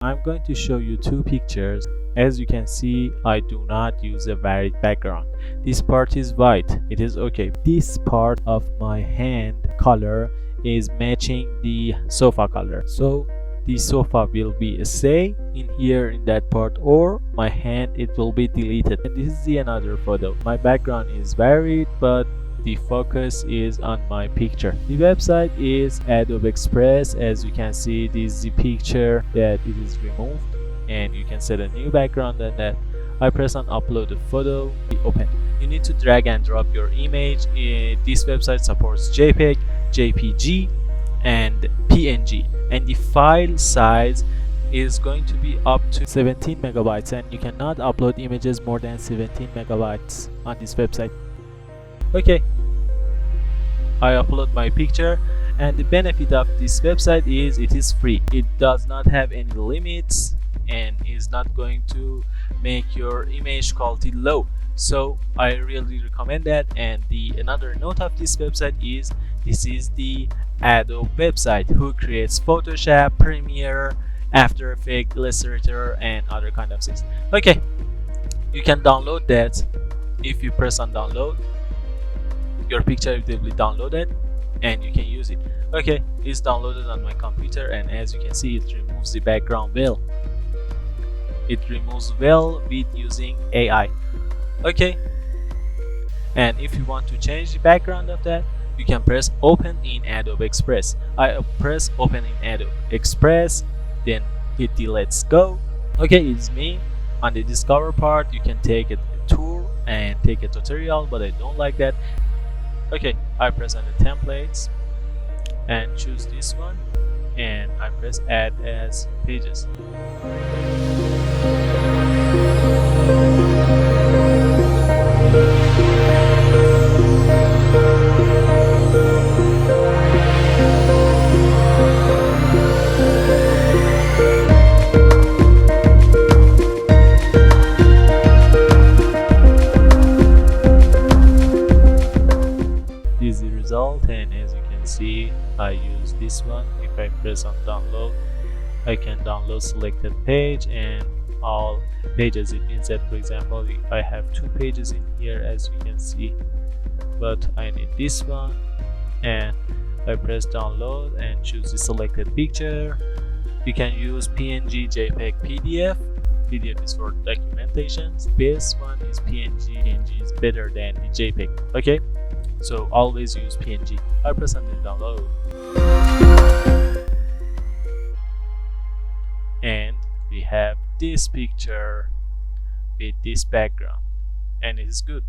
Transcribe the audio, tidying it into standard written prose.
I'm going to show you two pictures. As you can see, I do not use a varied background. This part is white, it is okay. This part of my hand color is matching the sofa color, so the sofa will be stay in here in that part, or my hand it will be deleted. And this is the another photo. My background is varied, but the focus is on my picture. The website is Adobe Express. As you can see, this is the picture that it is removed, and you can set a new background. And that I press on upload a photo, it open. You need to drag and drop your image. This website supports JPEG, JPG, and PNG, and the file size is going to be up to 17 megabytes, and you cannot upload images more than 17 megabytes on this website. Okay, I upload my picture, and the benefit of this website is it is free. It does not have any limits and is not going to make your image quality low, so I really recommend that. And the another note of this website is this is the Adobe website who creates Photoshop, Premiere, After Effects, Illustrator, and other kind of things. Okay, you can download that. If you press on download, your picture will be downloaded and you can use it. Okay, it's downloaded on my computer, and as you can see, it removes the background well. It removes well with using AI. Okay, and if you want to change the background of that, you can press open in Adobe Express. I press open in Adobe Express, then hit the let's go. Okay, it's me. On the discover part, you can take a tour and take a tutorial, but I don't like that. Okay, I press on the templates and choose this one, and I press add as pages. This is the result, and as you can see, I use this one. If I press on download, I can download selected page and all pages. It means that, for example, I have 2 pages in here, as you can see, but I need this one, and I press download and choose the selected picture. You can use PNG, JPEG, PDF. PDF is for documentation. Best one is PNG. PNG is better than the JPEG. Okay, so always use PNG. I press on the download, and we have this picture with this background, and it is good.